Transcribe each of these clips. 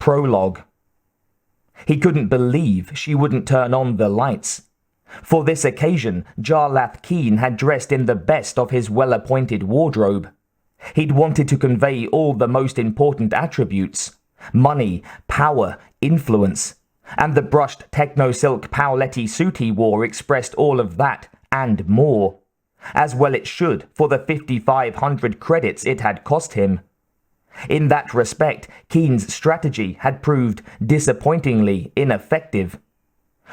Prologue. He couldn't believe she wouldn't turn on the lights. For this occasion, Jarlath Keen had dressed in the best of his well-appointed wardrobe. He'd wanted to convey all the most important attributes: money, power, influence, and the brushed techno-silk Paoletti suit he wore expressed all of that and more. As well it should, for the 5,500 credits it had cost him. In that respect, Keen's strategy had proved disappointingly ineffective.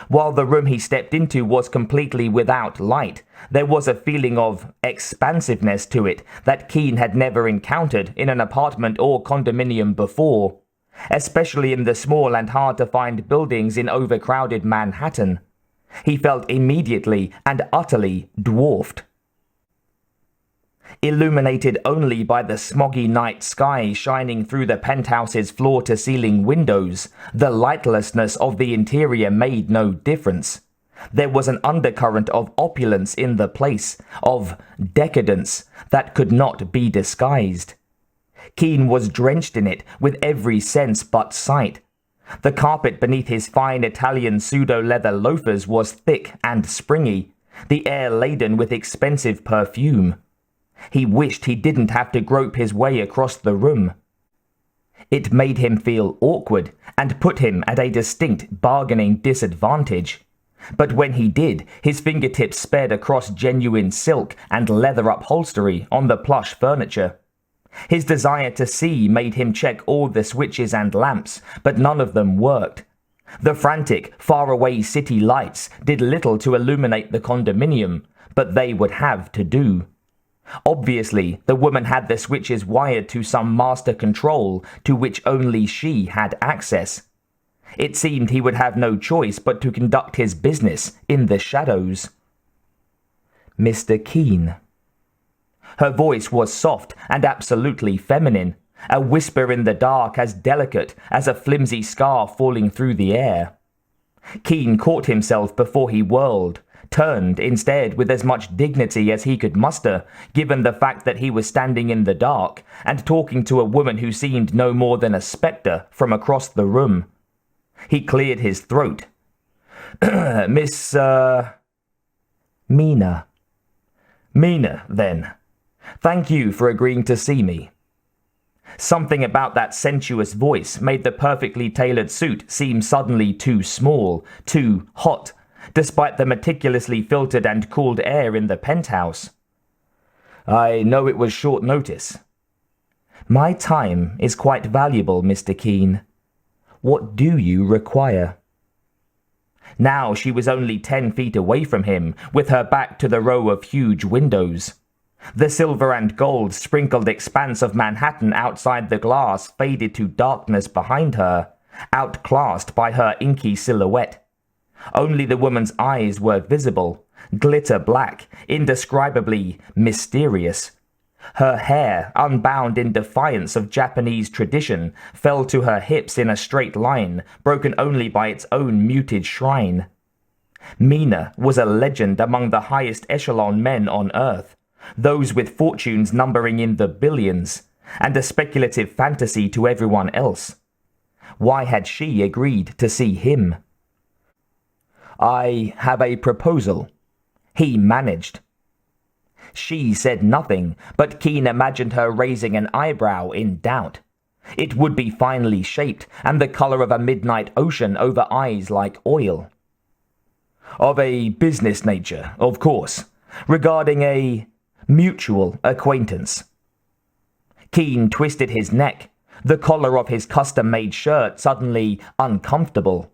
While the room he stepped into was completely without light, there was a feeling of expansiveness to it that Keen had never encountered in an apartment or condominium before, especially in the small and hard-to-find buildings in overcrowded Manhattan. He felt immediately and utterly dwarfed. Illuminated only by the smoggy night sky shining through the penthouse's floor-to-ceiling windows, the lightlessness of the interior made no difference. There was an undercurrent of opulence in the place, of decadence, that could not be disguised. Keen was drenched in it with every sense but sight. The carpet beneath his fine Italian pseudo-leather loafers was thick and springy, the air laden with expensive perfume. He wished he didn't have to grope his way across the room. It made him feel awkward and put him at a distinct bargaining disadvantage. But when he did, his fingertips sped across genuine silk and leather upholstery on the plush furniture. His desire to see made him check all the switches and lamps, but none of them worked. The frantic, faraway city lights did little to illuminate the condominium, but they would have to do. Obviously, the woman had the switches wired to some master control to which only she had access. It seemed he would have no choice but to conduct his business in the shadows. Mr. Keen. Her voice was soft and absolutely feminine, a whisper in the dark as delicate as a flimsy scarf falling through the air. Keen caught himself before he whirled, turned instead with as much dignity as he could muster, given the fact that he was standing in the dark and talking to a woman who seemed no more than a spectre from across the room. He cleared his throat. Miss, Mina. Mina, then. Thank you for agreeing to see me. Something about that sensuous voice made the perfectly tailored suit seem suddenly too small, too hot, despite the meticulously filtered and cooled air in the penthouse. I know it was short notice. My time is quite valuable, Mr. Keen. What do you require? Now she was only 10 feet away from him, with her back to the row of huge windows. The silver and gold sprinkled expanse of Manhattan outside the glass faded to darkness behind her, outclassed by her inky silhouette. Only the woman's eyes were visible, glitter black, indescribably mysterious. Her hair, unbound in defiance of Japanese tradition, fell to her hips in a straight line, broken only by its own muted shrine. Mina was a legend among the highest echelon men on Earth, those with fortunes numbering in the billions, and a speculative fantasy to everyone else. Why had she agreed to see him? I have a proposal, he managed. She said nothing, but Keen imagined her raising an eyebrow in doubt. It would be finely shaped, and the color of a midnight ocean over eyes like oil. Of a business nature, of course, regarding a mutual acquaintance. Keen twisted his neck, the collar of his custom-made shirt suddenly uncomfortable.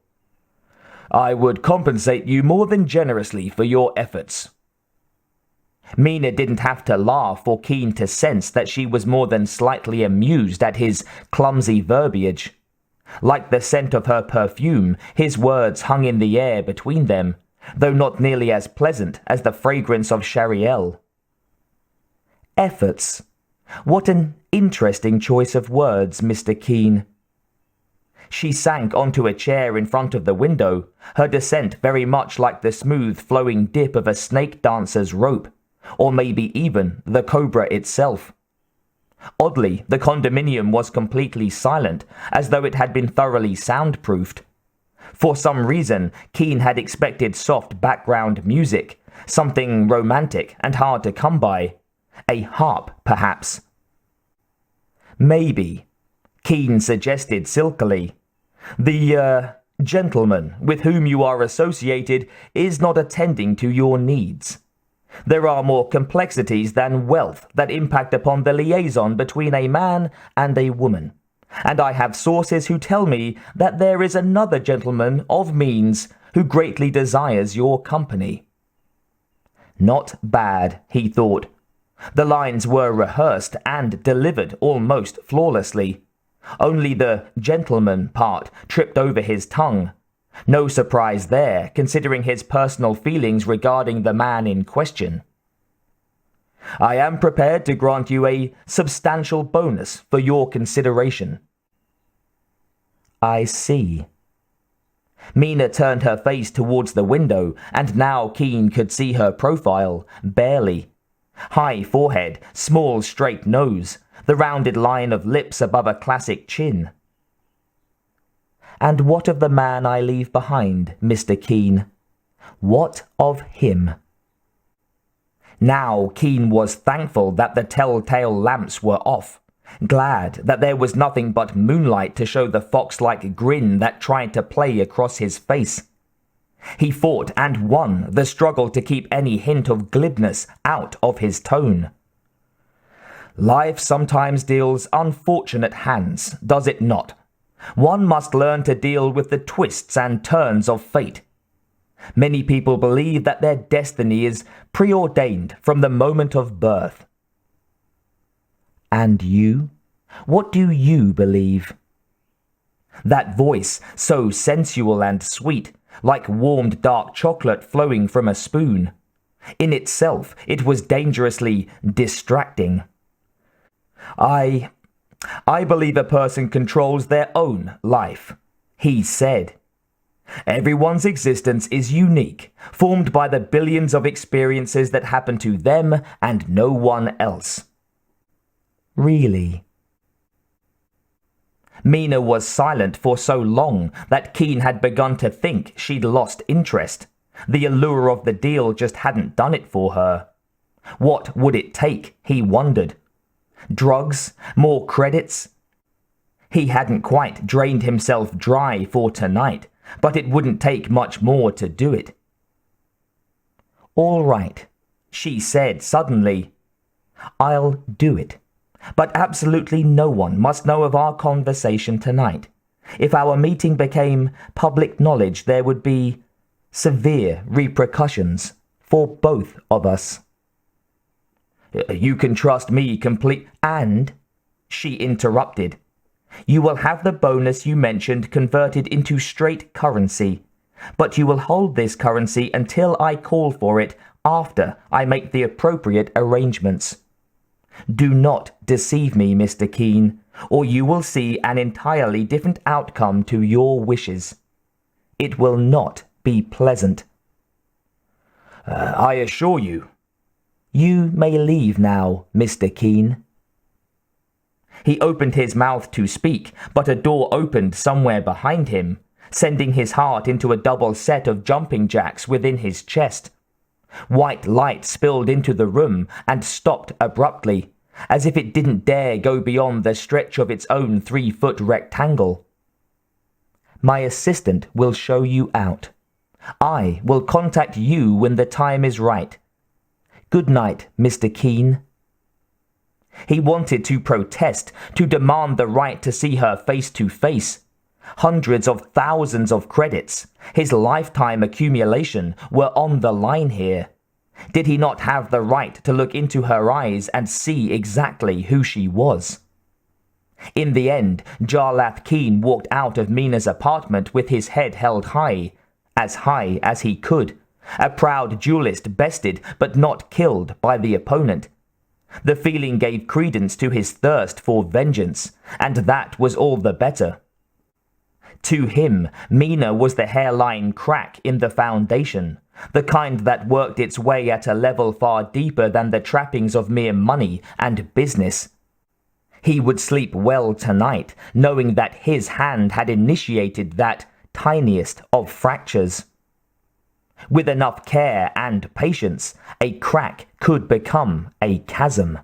I would compensate you more than generously for your efforts. Mina didn't have to laugh or Keen to sense that she was more than slightly amused at his clumsy verbiage. Like the scent of her perfume, his words hung in the air between them, though not nearly as pleasant as the fragrance of Chariel. Efforts. What an interesting choice of words, Mr. Keen. She sank onto a chair in front of the window, her descent very much like the smooth flowing dip of a snake dancer's rope, or maybe even the cobra itself. Oddly, the condominium was completely silent, as though it had been thoroughly soundproofed. For some reason, Keen had expected soft background music, something romantic and hard to come by. A harp, perhaps. Maybe, Keen suggested silkily. The, gentleman with whom you are associated is not attending to your needs. There are more complexities than wealth that impact upon the liaison between a man and a woman, and I have sources who tell me that there is another gentleman of means who greatly desires your company. Not bad, he thought. The lines were rehearsed and delivered almost flawlessly. Only the gentleman part tripped over his tongue. No surprise there, considering his personal feelings regarding the man in question. I am prepared to grant you a substantial bonus for your consideration. I see. Mina turned her face towards the window, and now Keen could see her profile, barely. High forehead, small straight nose, the rounded line of lips above a classic chin. And what of the man I leave behind, Mr. Keen? What of him? Now Keen was thankful that the telltale lamps were off, glad that there was nothing but moonlight to show the fox-like grin that tried to play across his face. He fought and won the struggle to keep any hint of glibness out of his tone. Life sometimes deals unfortunate hands, does it not? One must learn to deal with the twists and turns of fate. Many people believe that their destiny is preordained from the moment of birth. And you? What do you believe? That voice, so sensual and sweet, like warmed dark chocolate flowing from a spoon. In itself, it was dangerously distracting. I believe a person controls their own life, he said. Everyone's existence is unique, formed by the billions of experiences that happen to them and no one else. Really? Mina was silent for so long that Keen had begun to think she'd lost interest. The allure of the deal just hadn't done it for her. What would it take, he wondered. Drugs? More credits? He hadn't quite drained himself dry for tonight, but it wouldn't take much more to do it. All right, she said suddenly. I'll do it. But absolutely no one must know of our conversation tonight. If our meeting became public knowledge, there would be severe repercussions for both of us. You can trust me And, she interrupted, you will have the bonus you mentioned converted into straight currency, but you will hold this currency until I call for it after I make the appropriate arrangements. Do not deceive me, Mr. Keen, or you will see an entirely different outcome to your wishes. It will not be pleasant. I assure you. You may leave now, Mr. Keen. He opened his mouth to speak, but a door opened somewhere behind him, sending his heart into a double set of jumping jacks within his chest. White light spilled into the room and stopped abruptly, as if it didn't dare go beyond the stretch of its own 3-foot rectangle. My assistant will show you out. I will contact you when the time is right. Good night, Mr. Keen. He wanted to protest, to demand the right to see her face to face. Hundreds of thousands of credits, his lifetime accumulation, were on the line here. Did he not have the right to look into her eyes and see exactly who she was? In the end, Jarlath Keen walked out of Mina's apartment with his head held high as he could, a proud duelist bested but not killed by the opponent. The feeling gave credence to his thirst for vengeance, and that was all the better. To him, Mina was the hairline crack in the foundation, the kind that worked its way at a level far deeper than the trappings of mere money and business. He would sleep well tonight, knowing that his hand had initiated that tiniest of fractures. With enough care and patience, a crack could become a chasm.